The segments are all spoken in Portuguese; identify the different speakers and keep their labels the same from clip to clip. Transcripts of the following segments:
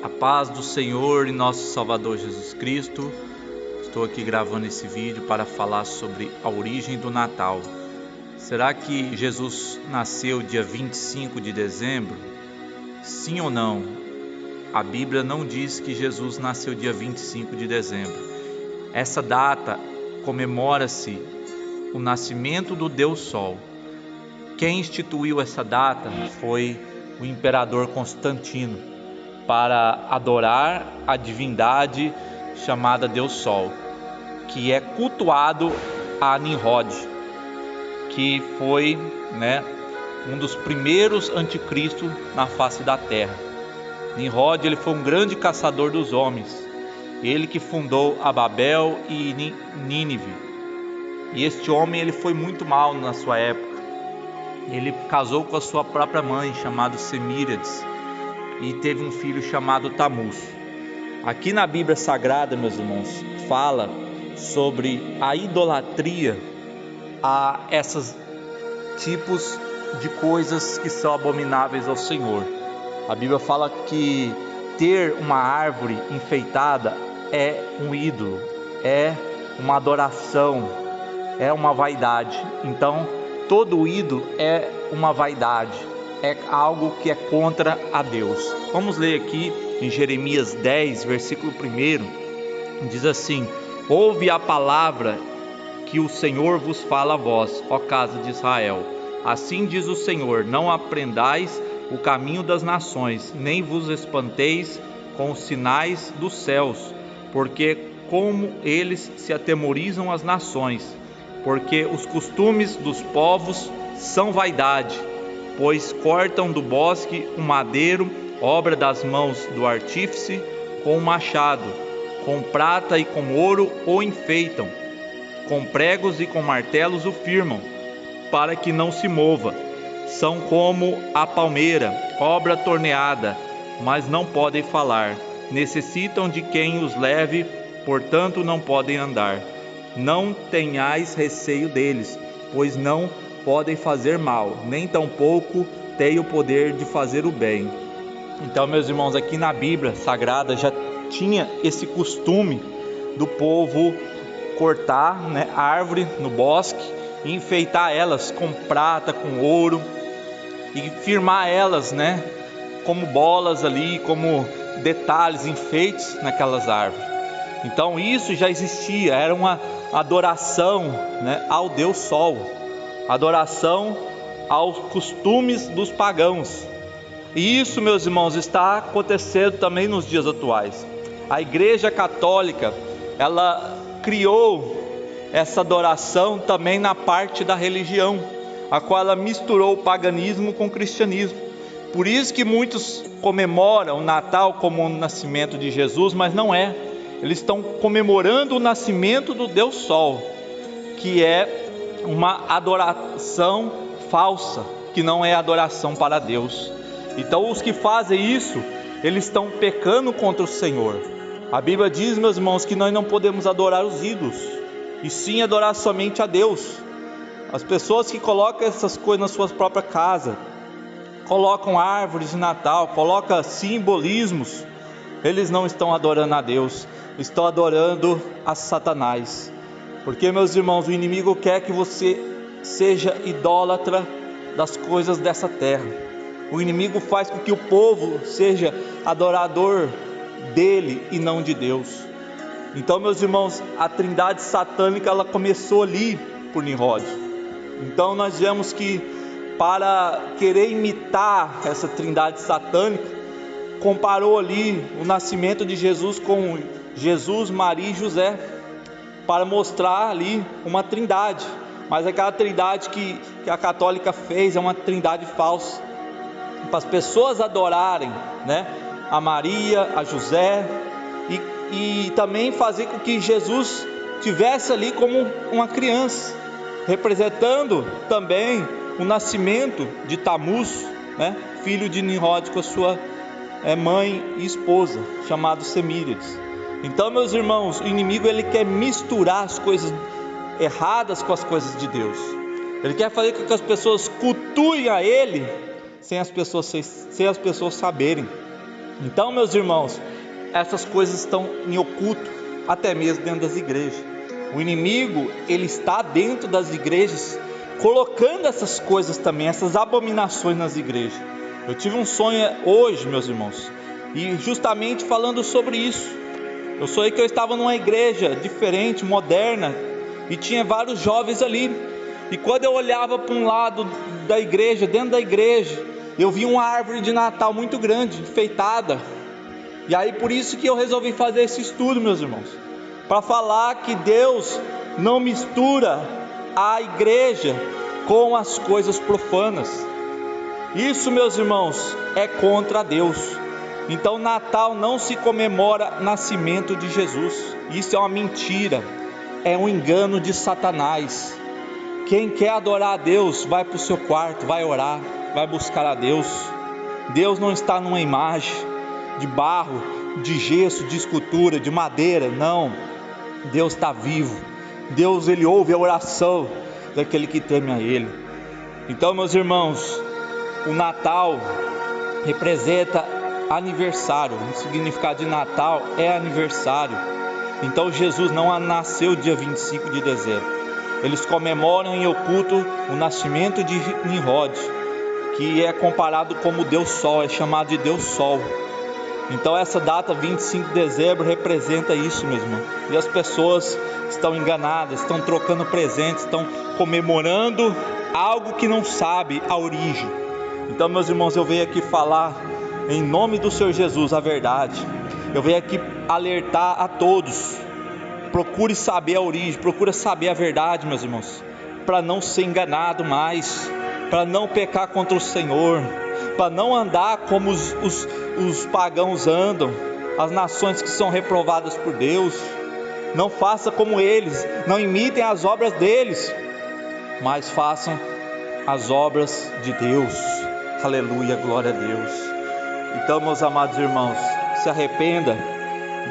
Speaker 1: A paz do Senhor e nosso Salvador Jesus Cristo. Estou aqui gravando esse vídeo para falar sobre a origem do Natal. Será que Jesus nasceu dia 25 de dezembro? Sim ou não? A Bíblia não diz que Jesus nasceu dia 25 de dezembro. Essa data comemora-se o nascimento do Deus Sol. Quem instituiu essa data foi o imperador Constantino, para adorar a divindade chamada Deus Sol, que é cultuado a Nimrod, que foi um dos primeiros anticristos na face da terra. Nimrod, ele foi um grande caçador dos homens, ele que fundou a Babel e Nínive. E este homem, ele foi muito mal na sua época. Ele casou com a sua própria mãe, chamada Semíriades, e teve um filho chamado Tamuz. Aqui na Bíblia Sagrada, meus irmãos, fala sobre a idolatria a esses tipos de coisas que são abomináveis ao Senhor. A Bíblia fala que ter uma árvore enfeitada é um ídolo, é uma adoração, é uma vaidade. Então, todo ídolo é uma vaidade, é algo que é contra a Deus. Vamos ler aqui em Jeremias 10, versículo 1, diz assim: ouve a palavra que o Senhor vos fala a vós, ó casa de Israel. Assim diz o Senhor: não aprendais o caminho das nações, nem vos espanteis com os sinais dos céus, porque como eles se atemorizam as nações, porque os costumes dos povos são vaidade, pois cortam do bosque um madeiro, obra das mãos do artífice, com um machado, com prata e com ouro o enfeitam, com pregos e com martelos o firmam, para que não se mova. São como a palmeira, obra torneada, mas não podem falar. Necessitam de quem os leve, portanto não podem andar. Não tenhais receio deles, pois não podem fazer mal, nem tampouco têm o poder de fazer o bem. Então, meus irmãos, aqui na Bíblia Sagrada já tinha esse costume do povo cortar a árvore no bosque e enfeitar elas com prata, com ouro, e firmar elas como bolas ali, como detalhes, enfeites naquelas árvores. Então isso já existia, era uma adoração ao Deus Sol, adoração aos costumes dos pagãos. E isso, meus irmãos, está acontecendo também nos dias atuais. A Igreja Católica, ela criou essa adoração também na parte da religião, a qual ela misturou o paganismo com o cristianismo. Por isso que muitos comemoram o Natal como o nascimento de Jesus, mas não é. Eles estão comemorando o nascimento do Deus Sol, que é uma adoração falsa, que não é adoração para Deus. Então os que fazem isso, eles estão pecando contra o Senhor. A Bíblia diz, meus irmãos, que nós não podemos adorar os ídolos, e sim adorar somente a Deus. As pessoas que colocam essas coisas na sua própria casa, colocam árvores de Natal, colocam simbolismos, eles não estão adorando a Deus, estão adorando a Satanás. Porque, meus irmãos, o inimigo quer que você seja idólatra das coisas dessa terra. O inimigo faz com que o povo seja adorador dele e não de Deus. Então, meus irmãos, a trindade satânica, ela começou ali por Nimrod. Então nós vemos que, para querer imitar essa trindade satânica, comparou ali o nascimento de Jesus com Jesus, Maria e José, para mostrar ali uma trindade. Mas aquela trindade que a católica fez é uma trindade falsa, para as pessoas adorarem a Maria, a José, e também fazer com que Jesus tivesse ali como uma criança, representando também o nascimento de Tamuz, filho de Nimrod, com a sua mãe e esposa, chamado Semíriades. Então, meus irmãos, o inimigo, ele quer misturar as coisas erradas com as coisas de Deus. Ele quer fazer com que as pessoas cultuem a ele sem as pessoas saberem. Então, meus irmãos, essas coisas estão em oculto, até mesmo dentro das igrejas. O inimigo, ele está dentro das igrejas, colocando essas coisas também, essas abominações nas igrejas. Eu tive um sonho hoje, meus irmãos, e justamente falando sobre isso. Eu sonhei que eu estava numa igreja diferente, moderna, e tinha vários jovens ali. E quando eu olhava para um lado da igreja, dentro da igreja, eu vi uma árvore de Natal muito grande, enfeitada. E aí por isso que eu resolvi fazer esse estudo, meus irmãos, para falar que Deus não mistura a igreja com as coisas profanas. Isso, meus irmãos, é contra Deus. Então Natal não se comemora nascimento de Jesus. Isso é uma mentira, é um engano de Satanás. Quem quer adorar a Deus, vai para o seu quarto, vai orar, vai buscar a Deus. Deus não está numa imagem de barro, de gesso, de escultura, de madeira, não. Deus está vivo. Deus, ele ouve a oração daquele que teme a Ele. Então, meus irmãos, o Natal representa aniversário. O significado de Natal é aniversário. Então Jesus não nasceu dia 25 de dezembro. Eles comemoram em oculto o nascimento de Nimrod, que é comparado como Deus Sol, é chamado de Deus Sol. Então essa data 25 de dezembro representa isso, meu irmão. E as pessoas estão enganadas, estão trocando presentes, estão comemorando algo que não sabe a origem. Então, meus irmãos, eu venho aqui falar em nome do Senhor Jesus a verdade. Eu venho aqui alertar a todos. Procure saber a origem, procure saber a verdade, meus irmãos, para não ser enganado mais, para não pecar contra o Senhor, para não andar como os pagãos andam, as nações que são reprovadas por Deus. Não faça como eles, não imitem as obras deles, mas façam as obras de Deus. Aleluia, glória a Deus. Então, meus amados irmãos, se arrependa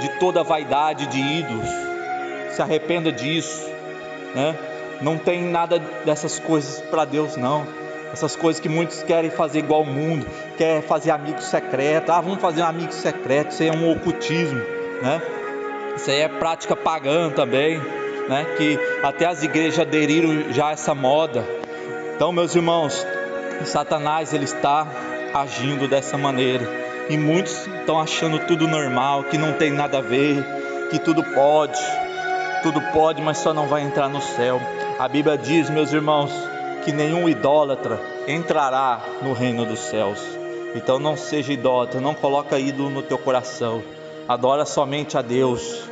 Speaker 1: de toda vaidade de ídolos, se arrependa disso, né? Não tem nada dessas coisas para Deus, não. Essas coisas que muitos querem fazer igual ao mundo, quer fazer amigo secreto. Vamos fazer um amigo secreto. Isso aí é um ocultismo, né? Isso aí é prática pagã também, né? Que até as igrejas aderiram já a essa moda. Então, meus irmãos, Satanás, ele está agindo dessa maneira, e muitos estão achando tudo normal, que não tem nada a ver, que tudo pode, mas só não vai entrar no céu. A Bíblia diz, meus irmãos, que nenhum idólatra entrará no reino dos céus. Então não seja idólatra, não coloca ídolo no teu coração, adora somente a Deus,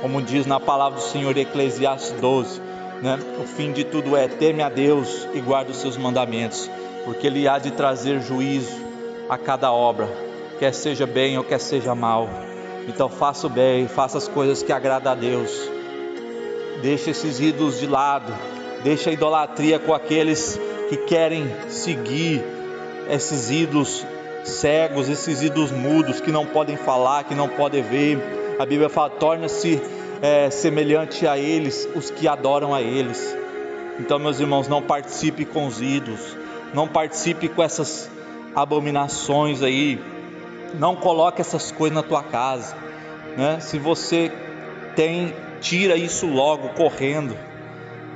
Speaker 1: como diz na palavra do Senhor em Eclesiastes 12, né? O fim de tudo é: teme a Deus e guarde os seus mandamentos, porque Ele há de trazer juízo a cada obra, quer seja bem ou quer seja mal. Então faça o bem, faça as coisas que agradam a Deus. Deixe esses ídolos de lado, deixe a idolatria com aqueles que querem seguir esses ídolos cegos, esses ídolos mudos, que não podem falar, que não podem ver. A Bíblia fala: torna-se semelhante a eles os que adoram a eles. Então, meus irmãos, não participe com os ídolos, não participe com essas abominações aí, não coloque essas coisas na tua casa, né? Se você tem, tira isso logo, correndo.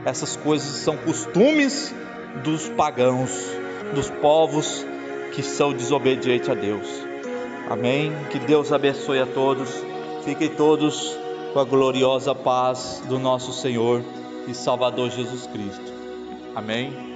Speaker 1: Essas coisas são costumes dos pagãos, dos povos que são desobedientes a Deus. Amém? Que Deus abençoe a todos. Fiquem todos com a gloriosa paz do nosso Senhor e Salvador Jesus Cristo. Amém?